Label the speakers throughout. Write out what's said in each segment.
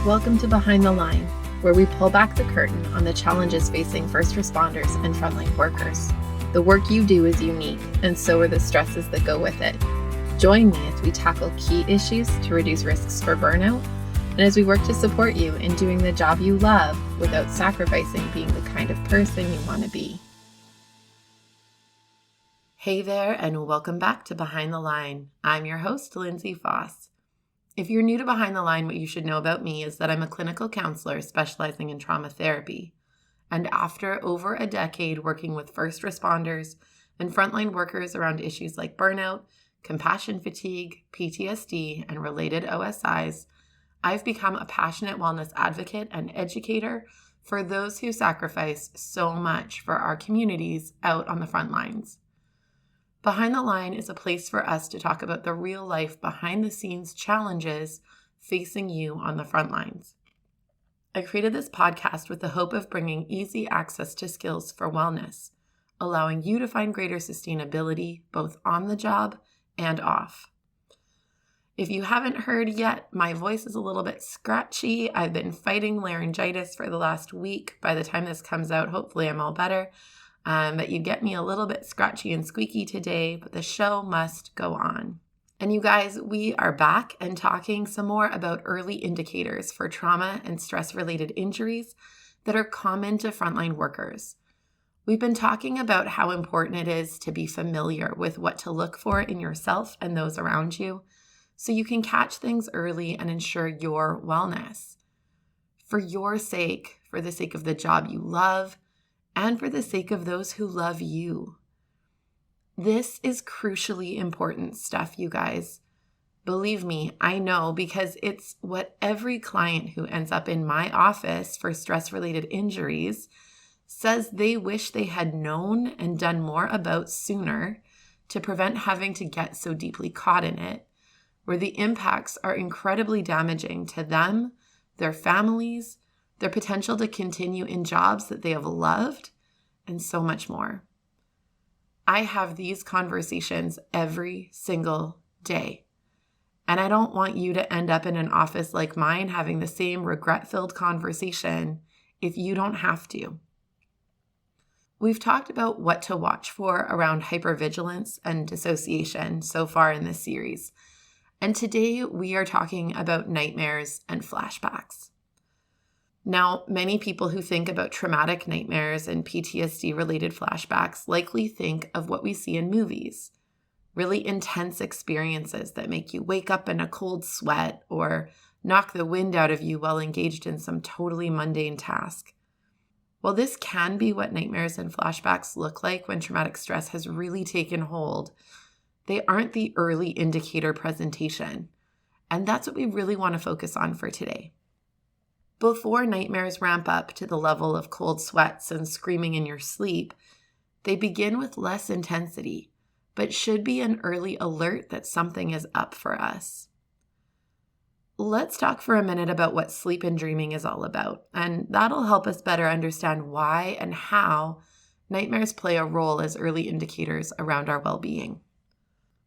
Speaker 1: Welcome to Behind the Line, where we pull back the curtain on the challenges facing first responders and frontline workers. The work you do is unique, and so are the stresses that go with it. Join me as we tackle key issues to reduce risks for burnout, and as we work to support you in doing the job you love without sacrificing being the kind of person you want to be. Hey there, and welcome back to Behind the Line. I'm your host, Lindsay Foss. If you're new to Behind the Line, what you should know about me is that I'm a clinical counselor specializing in trauma therapy. And after over a decade working with first responders and frontline workers around issues like burnout, compassion fatigue, PTSD, and related OSIs, I've become a passionate wellness advocate and educator for those who sacrifice so much for our communities out on the front lines. Behind the Line is a place for us to talk about the real life behind the scenes challenges facing you on the front lines. I created this podcast with the hope of bringing easy access to skills for wellness, allowing you to find greater sustainability both on the job and off. If you haven't heard yet, my voice is a little bit scratchy. I've been fighting laryngitis for the last week. By the time this comes out, hopefully I'm all better. But you get me a little bit scratchy and squeaky today, but the show must go on. And you guys, we are back and talking some more about early indicators for trauma and stress-related injuries that are common to frontline workers. We've been talking about how important it is to be familiar with what to look for in yourself and those around you, so you can catch things early and ensure your wellness. For your sake, for the sake of the job you love, and for the sake of those who love you. This is crucially important stuff, you guys. Believe me, I know, because it's what every client who ends up in my office for stress-related injuries says they wish they had known and done more about sooner to prevent having to get so deeply caught in it, where the impacts are incredibly damaging to them, their families, their potential to continue in jobs that they have loved, and so much more. I have these conversations every single day, and I don't want you to end up in an office like mine having the same regret-filled conversation if you don't have to. We've talked about what to watch for around hypervigilance and dissociation so far in this series, and today we are talking about nightmares and flashbacks. Now, many people who think about traumatic nightmares and PTSD-related flashbacks likely think of what we see in movies, really intense experiences that make you wake up in a cold sweat or knock the wind out of you while engaged in some totally mundane task. While this can be what nightmares and flashbacks look like when traumatic stress has really taken hold, they aren't the early indicator presentation, and that's what we really want to focus on for today. Before nightmares ramp up to the level of cold sweats and screaming in your sleep, they begin with less intensity, but should be an early alert that something is up for us. Let's talk for a minute about what sleep and dreaming is all about, and that'll help us better understand why and how nightmares play a role as early indicators around our well-being.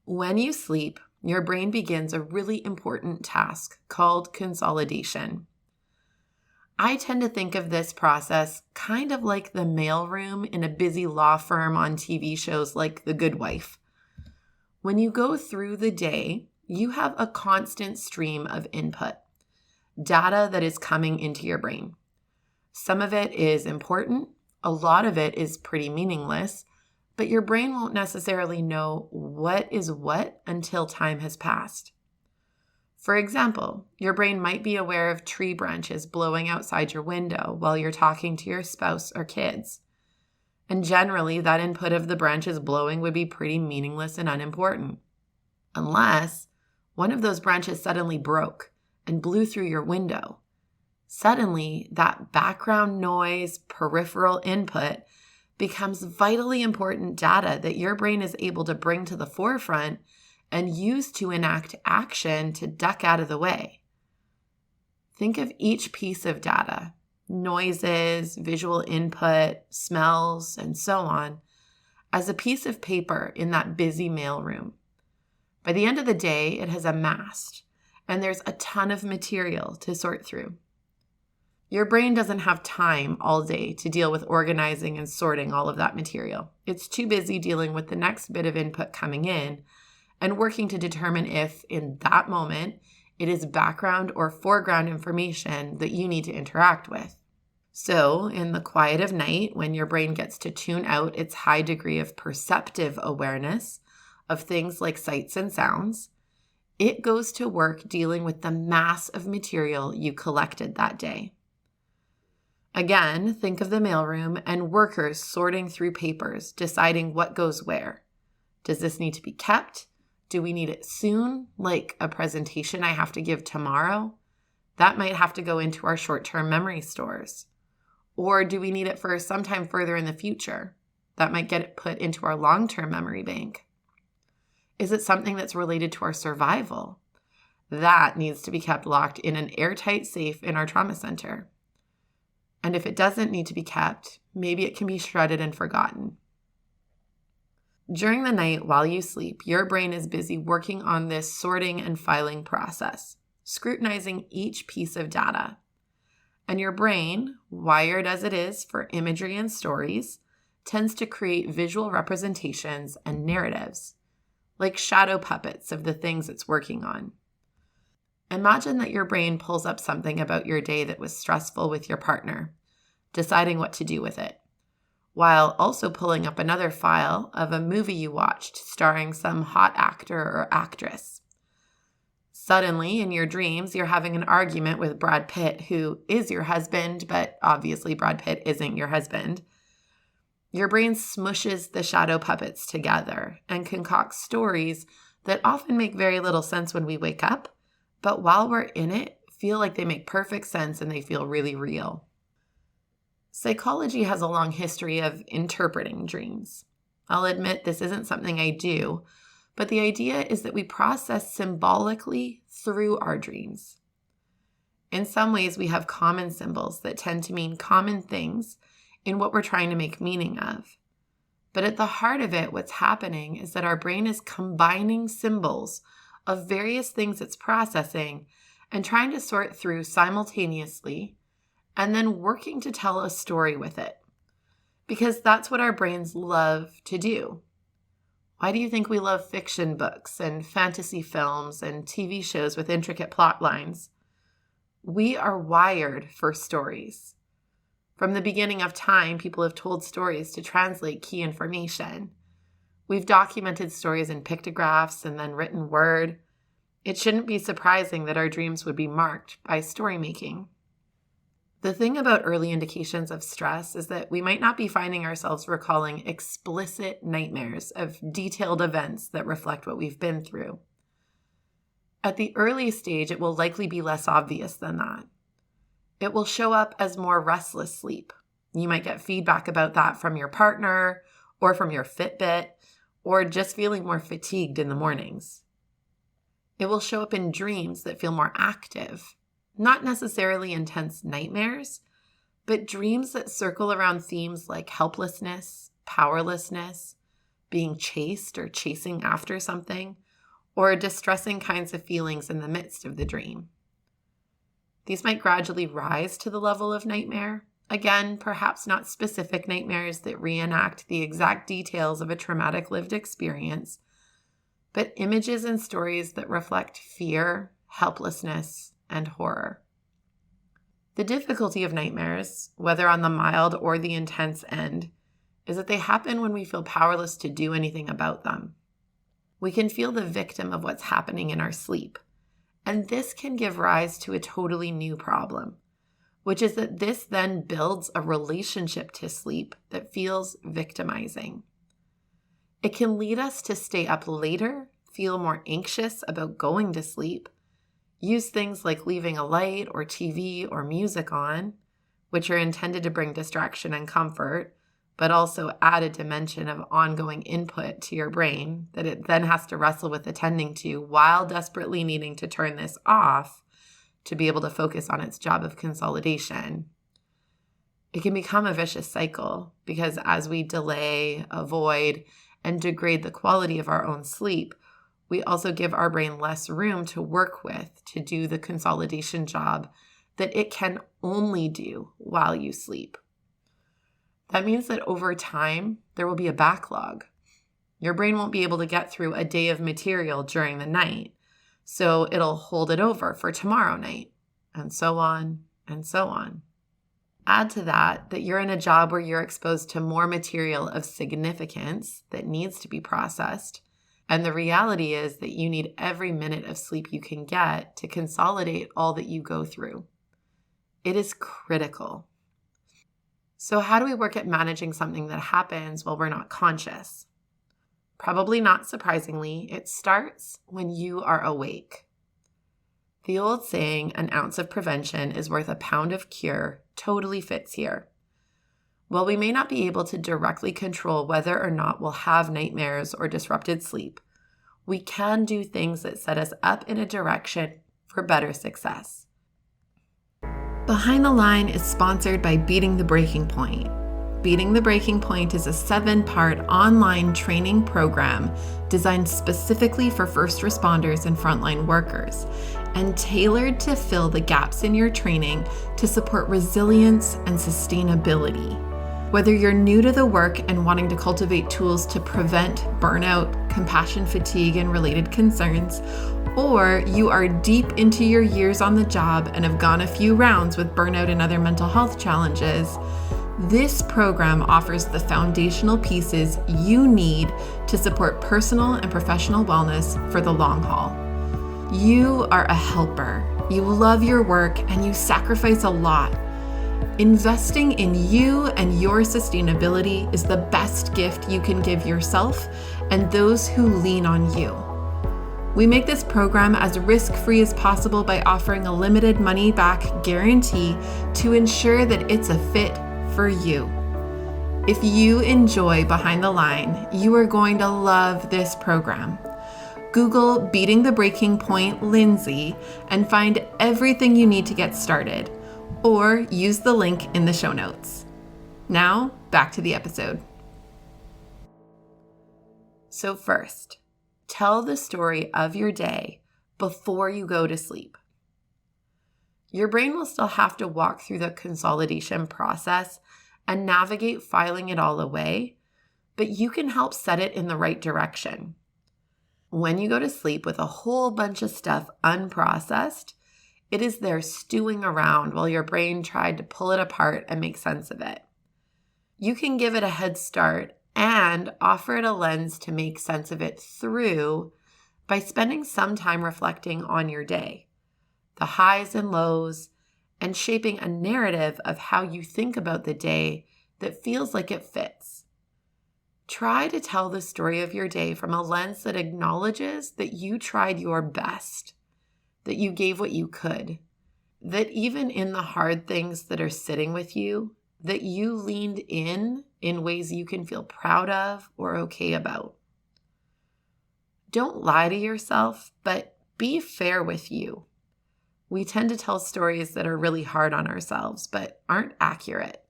Speaker 1: When you sleep, your brain begins a really important task called consolidation. I tend to think of this process kind of like the mailroom in a busy law firm on TV shows like The Good Wife. When you go through the day, you have a constant stream of input, data that is coming into your brain. Some of it is important, a lot of it is pretty meaningless, but your brain won't necessarily know what is what until time has passed. For example, your brain might be aware of tree branches blowing outside your window while you're talking to your spouse or kids. And generally, that input of the branches blowing would be pretty meaningless and unimportant. Unless one of those branches suddenly broke and blew through your window. Suddenly, that background noise, peripheral input becomes vitally important data that your brain is able to bring to the forefront and use to enact action to duck out of the way. Think of each piece of data, noises, visual input, smells, and so on, as a piece of paper in that busy mailroom. By the end of the day, it has amassed, and there's a ton of material to sort through. Your brain doesn't have time all day to deal with organizing and sorting all of that material. It's too busy dealing with the next bit of input coming in and working to determine if, in that moment, it is background or foreground information that you need to interact with. So, in the quiet of night, when your brain gets to tune out its high degree of perceptive awareness of things like sights and sounds, it goes to work dealing with the mass of material you collected that day. Again, think of the mailroom and workers sorting through papers, deciding what goes where. Does this need to be kept? Do we need it soon, like a presentation I have to give tomorrow? That might have to go into our short-term memory stores. Or do we need it for sometime further in the future? That might get it put into our long-term memory bank. Is it something that's related to our survival? That needs to be kept locked in an airtight safe in our trauma center. And if it doesn't need to be kept, maybe it can be shredded and forgotten. During the night while you sleep, your brain is busy working on this sorting and filing process, scrutinizing each piece of data. And your brain, wired as it is for imagery and stories, tends to create visual representations and narratives, like shadow puppets of the things it's working on. Imagine that your brain pulls up something about your day that was stressful with your partner, deciding what to do with it, while also pulling up another file of a movie you watched starring some hot actor or actress. Suddenly, in your dreams, you're having an argument with Brad Pitt, who is your husband, but obviously Brad Pitt isn't your husband. Your brain smushes the shadow puppets together and concocts stories that often make very little sense when we wake up, but while we're in it, feel like they make perfect sense and they feel really real. Psychology has a long history of interpreting dreams. I'll admit this isn't something I do, but the idea is that we process symbolically through our dreams. In some ways, we have common symbols that tend to mean common things in what we're trying to make meaning of. But at the heart of it, what's happening is that our brain is combining symbols of various things it's processing and trying to sort through simultaneously, and then working to tell a story with it. Because that's what our brains love to do. Why do you think we love fiction books and fantasy films and TV shows with intricate plot lines? We are wired for stories. From the beginning of time, people have told stories to translate key information. We've documented stories in pictographs and then written word. It shouldn't be surprising that our dreams would be marked by story making. The thing about early indications of stress is that we might not be finding ourselves recalling explicit nightmares of detailed events that reflect what we've been through. At the early stage, it will likely be less obvious than that. It will show up as more restless sleep. You might get feedback about that from your partner or from your Fitbit, or just feeling more fatigued in the mornings. It will show up in dreams that feel more active, not necessarily intense nightmares, but dreams that circle around themes like helplessness, powerlessness, being chased or chasing after something, or distressing kinds of feelings in the midst of the dream. These might gradually rise to the level of nightmare. Again, perhaps not specific nightmares that reenact the exact details of a traumatic lived experience, but images and stories that reflect fear, helplessness, and horror. The difficulty of nightmares, whether on the mild or the intense end, is that they happen when we feel powerless to do anything about them. We can feel the victim of what's happening in our sleep, and this can give rise to a totally new problem, which is that this then builds a relationship to sleep that feels victimizing. It can lead us to stay up later, feel more anxious about going to sleep, use things like leaving a light or TV or music on, which are intended to bring distraction and comfort, but also add a dimension of ongoing input to your brain that it then has to wrestle with attending to while desperately needing to turn this off to be able to focus on its job of consolidation. It can become a vicious cycle because as we delay, avoid, and degrade the quality of our own sleep, we also give our brain less room to work with to do the consolidation job that it can only do while you sleep. That means that over time, there will be a backlog. Your brain won't be able to get through a day of material during the night, so it'll hold it over for tomorrow night, and so on and so on. Add to that you're in a job where you're exposed to more material of significance that needs to be processed, and the reality is that you need every minute of sleep you can get to consolidate all that you go through. It is critical. So how do we work at managing something that happens while we're not conscious? Probably not surprisingly, it starts when you are awake. The old saying, an ounce of prevention is worth a pound of cure, totally fits here. While we may not be able to directly control whether or not we'll have nightmares or disrupted sleep, we can do things that set us up in a direction for better success. Behind the Line is sponsored by Beating the Breaking Point. Beating the Breaking Point is a 7-part online training program designed specifically for first responders and frontline workers, and tailored to fill the gaps in your training to support resilience and sustainability. Whether you're new to the work and wanting to cultivate tools to prevent burnout, compassion fatigue, and related concerns, or you are deep into your years on the job and have gone a few rounds with burnout and other mental health challenges, this program offers the foundational pieces you need to support personal and professional wellness for the long haul. You are a helper. You love your work and you sacrifice a lot. Investing in you and your sustainability is the best gift you can give yourself and those who lean on you. We make this program as risk-free as possible by offering a limited money-back guarantee to ensure that it's a fit for you. If you enjoy Behind the Line, you are going to love this program. Google Beating the Breaking Point Lindsay and find everything you need to get started, or use the link in the show notes. Now, back to the episode. So first, tell the story of your day before you go to sleep. Your brain will still have to walk through the consolidation process and navigate filing it all away, but you can help set it in the right direction. When you go to sleep with a whole bunch of stuff unprocessed, it is there stewing around while your brain tried to pull it apart and make sense of it. You can give it a head start and offer it a lens to make sense of it through by spending some time reflecting on your day, the highs and lows, and shaping a narrative of how you think about the day that feels like it fits. Try to tell the story of your day from a lens that acknowledges that you tried your best, that you gave what you could, that even in the hard things that are sitting with you, that you leaned in ways you can feel proud of or okay about. Don't lie to yourself, but be fair with you. We tend to tell stories that are really hard on ourselves, but aren't accurate.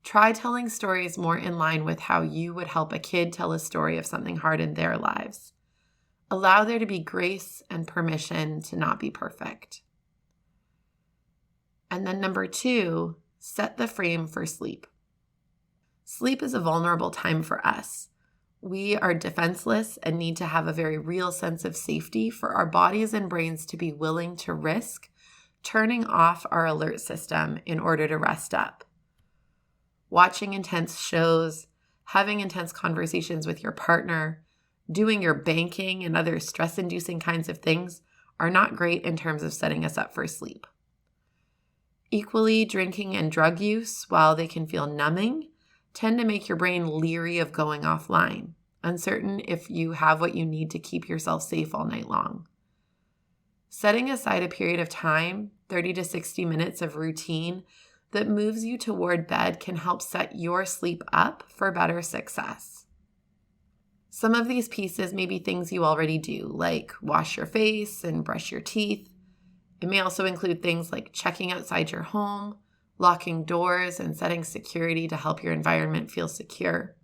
Speaker 1: Try telling stories more in line with how you would help a kid tell a story of something hard in their lives. Allow there to be grace and permission to not be perfect. And then number 2, set the frame for sleep. Sleep is a vulnerable time for us. We are defenseless and need to have a very real sense of safety for our bodies and brains to be willing to risk turning off our alert system in order to rest up. Watching intense shows, having intense conversations with your partner, doing your banking and other stress-inducing kinds of things are not great in terms of setting us up for sleep. Equally, drinking and drug use, while they can feel numbing, tend to make your brain leery of going offline, uncertain if you have what you need to keep yourself safe all night long. Setting aside a period of time, 30 to 60 minutes of routine, that moves you toward bed can help set your sleep up for better success. Some of these pieces may be things you already do, like wash your face and brush your teeth. It may also include things like checking outside your home, locking doors, and setting security to help your environment feel secure.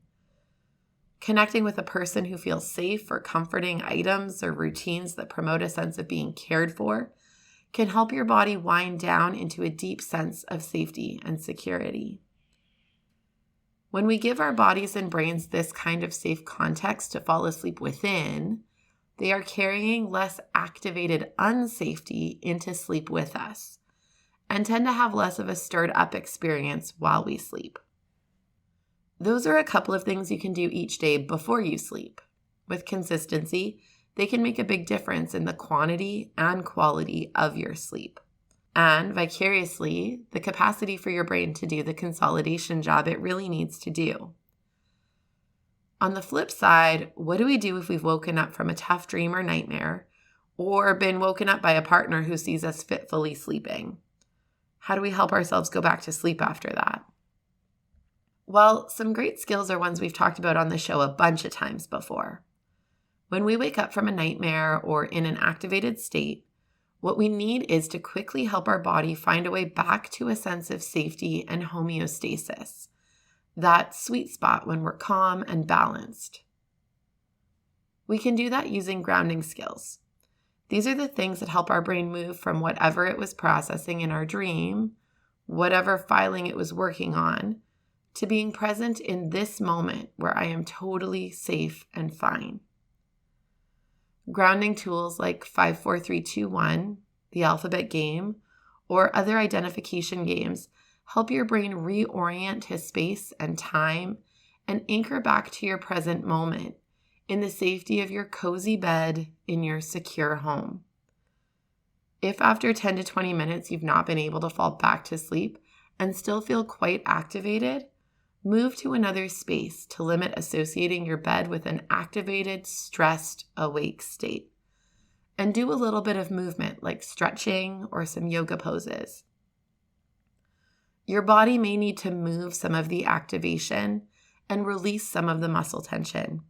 Speaker 1: Connecting with a person who feels safe or comforting items or routines that promote a sense of being cared for can help your body wind down into a deep sense of safety and security. When we give our bodies and brains this kind of safe context to fall asleep within, they are carrying less activated unsafety into sleep with us and tend to have less of a stirred up experience while we sleep. Those are a couple of things you can do each day before you sleep. With consistency, they can make a big difference in the quantity and quality of your sleep. And vicariously, the capacity for your brain to do the consolidation job it really needs to do. On the flip side, what do we do if we've woken up from a tough dream or nightmare, or been woken up by a partner who sees us fitfully sleeping? How do we help ourselves go back to sleep after that? Well, some great skills are ones we've talked about on the show a bunch of times before. When we wake up from a nightmare or in an activated state, what we need is to quickly help our body find a way back to a sense of safety and homeostasis, that sweet spot when we're calm and balanced. We can do that using grounding skills. These are the things that help our brain move from whatever it was processing in our dream, whatever filing it was working on, to being present in this moment where I am totally safe and fine. Grounding tools like 5, 4, 3, 2, 1, the alphabet game, or other identification games help your brain reorient to space and time and anchor back to your present moment in the safety of your cozy bed in your secure home. If after 10 to 20 minutes you've not been able to fall back to sleep and still feel quite activated, move to another space to limit associating your bed with an activated, stressed, awake state. And do a little bit of movement like stretching or some yoga poses. Your body may need to move some of the activation and release some of the muscle tension.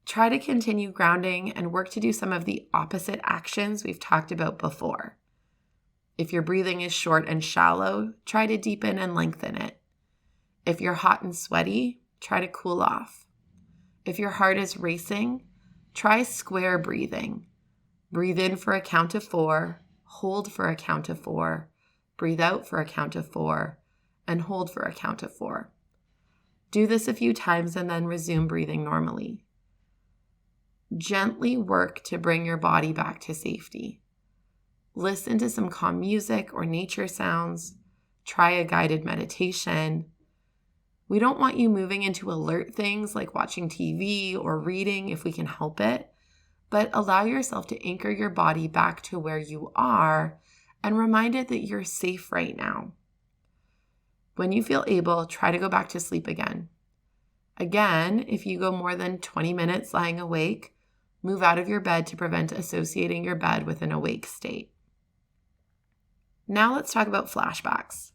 Speaker 1: Try to continue grounding and work to do some of the opposite actions we've talked about before. If your breathing is short and shallow, try to deepen and lengthen it. If you're hot and sweaty, try to cool off. If your heart is racing, try square breathing. Breathe in for a count of 4, hold for a count of 4, breathe out for a count of 4, and hold for a count of 4. Do this a few times and then resume breathing normally. Gently work to bring your body back to safety. Listen to some calm music or nature sounds. Try a guided meditation. We don't want you moving into alert things like watching TV or reading if we can help it, but allow yourself to anchor your body back to where you are and remind it that you're safe right now. When you feel able, try to go back to sleep again. Again, if you go more than 20 minutes lying awake, move out of your bed to prevent associating your bed with an awake state. Now let's talk about flashbacks.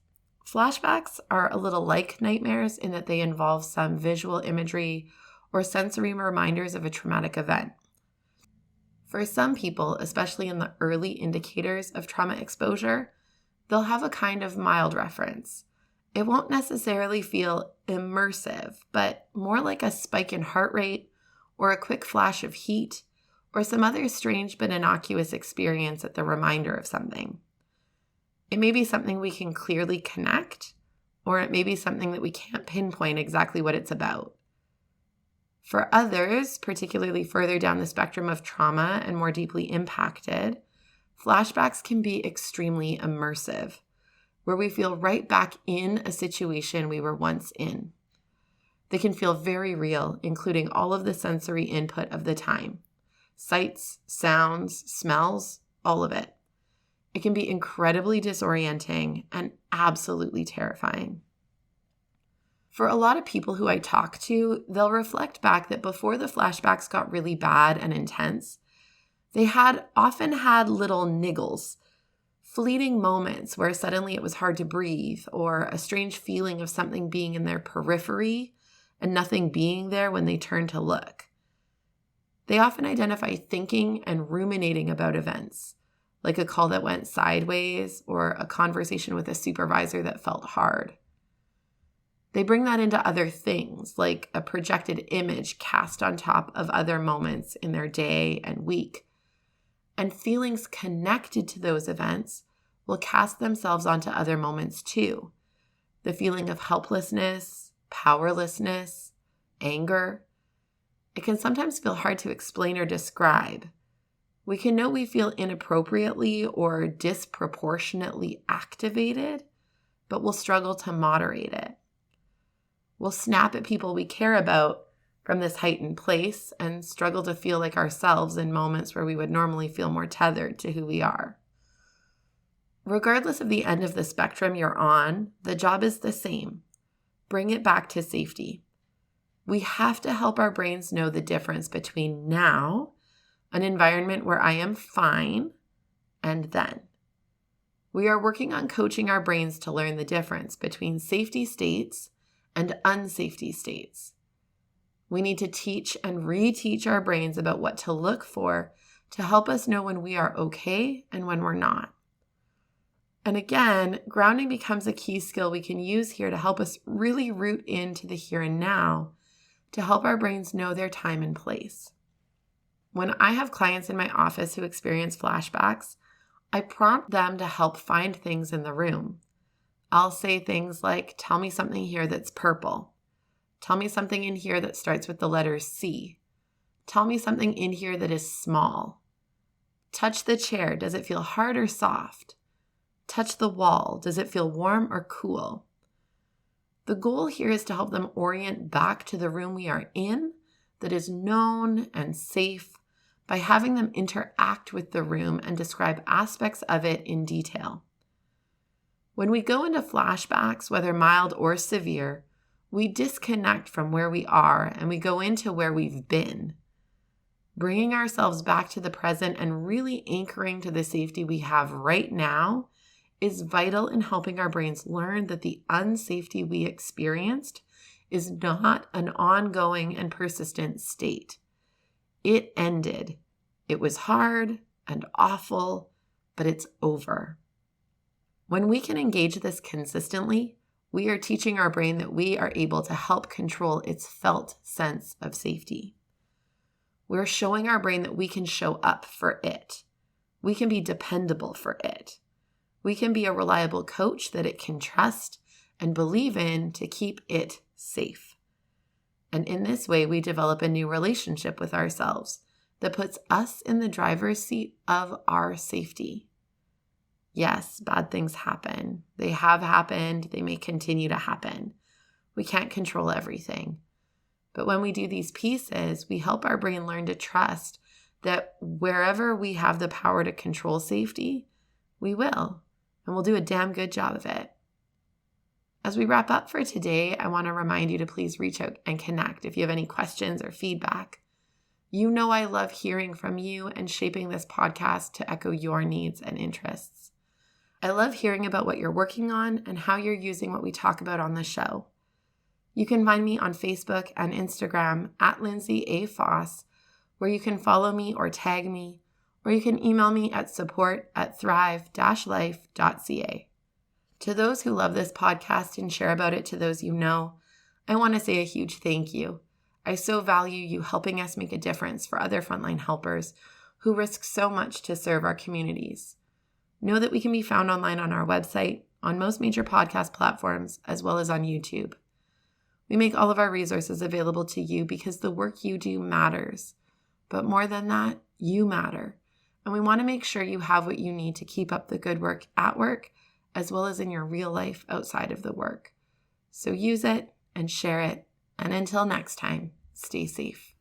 Speaker 1: Flashbacks are a little like nightmares in that they involve some visual imagery or sensory reminders of a traumatic event. For some people, especially in the early indicators of trauma exposure, they'll have a kind of mild reference. It won't necessarily feel immersive, but more like a spike in heart rate or a quick flash of heat or some other strange but innocuous experience at the reminder of something. It may be something we can clearly connect, or it may be something that we can't pinpoint exactly what it's about. For others, particularly further down the spectrum of trauma and more deeply impacted, flashbacks can be extremely immersive, where we feel right back in a situation we were once in. They can feel very real, including all of the sensory input of the time. Sights, sounds, smells, all of it. It can be incredibly disorienting and absolutely terrifying. For a lot of people who I talk to, they'll reflect back that before the flashbacks got really bad and intense, they had often had little niggles, fleeting moments where suddenly it was hard to breathe, or a strange feeling of something being in their periphery and nothing being there when they turned to look. They often identify thinking and ruminating about events, like a call that went sideways or a conversation with a supervisor that felt hard. They bring that into other things, like a projected image cast on top of other moments in their day and week. And feelings connected to those events will cast themselves onto other moments too. The feeling of helplessness, powerlessness, anger. It can sometimes feel hard to explain or describe. We can know we feel inappropriately or disproportionately activated, but we'll struggle to moderate it. We'll snap at people we care about from this heightened place and struggle to feel like ourselves in moments where we would normally feel more tethered to who we are. Regardless of the end of the spectrum you're on, the job is the same. Bring it back to safety. We have to help our brains know the difference between now, an environment where I am fine, and then. We are working on coaching our brains to learn the difference between safety states and unsafety states. We need to teach and reteach our brains about what to look for to help us know when we are okay and when we're not. And again, grounding becomes a key skill we can use here to help us really root into the here and now, to help our brains know their time and place. When I have clients in my office who experience flashbacks, I prompt them to help find things in the room. I'll say things like, tell me something here that's purple. Tell me something in here that starts with the letter C. Tell me something in here that is small. Touch the chair. Does it feel hard or soft? Touch the wall. Does it feel warm or cool? The goal here is to help them orient back to the room we are in that is known and safe by having them interact with the room and describe aspects of it in detail. When we go into flashbacks, whether mild or severe, we disconnect from where we are and we go into where we've been. Bringing ourselves back to the present and really anchoring to the safety we have right now is vital in helping our brains learn that the unsafety we experienced is not an ongoing and persistent state. It ended. It was hard and awful, but it's over. When we can engage this consistently, we are teaching our brain that we are able to help control its felt sense of safety. We're showing our brain that we can show up for it. We can be dependable for it. We can be a reliable coach that it can trust and believe in to keep it safe. And in this way, we develop a new relationship with ourselves that puts us in the driver's seat of our safety. Yes, bad things happen. They have happened. They may continue to happen. We can't control everything. But when we do these pieces, we help our brain learn to trust that wherever we have the power to control safety, we will, and we'll do a damn good job of it. As we wrap up for today, I want to remind you to please reach out and connect if you have any questions or feedback. You know I love hearing from you and shaping this podcast to echo your needs and interests. I love hearing about what you're working on and how you're using what we talk about on the show. You can find me on Facebook and Instagram at Lindsay A. Foss, where you can follow me or tag me, or you can email me at support@thrive-life.ca. To those who love this podcast and share about it to those you know, I want to say a huge thank you. I so value you helping us make a difference for other frontline helpers who risk so much to serve our communities. Know that we can be found online on our website, on most major podcast platforms, as well as on YouTube. We make all of our resources available to you because the work you do matters. But more than that, you matter. And we want to make sure you have what you need to keep up the good work at work, as well as in your real life outside of the work. So use it and share it. And until next time, stay safe.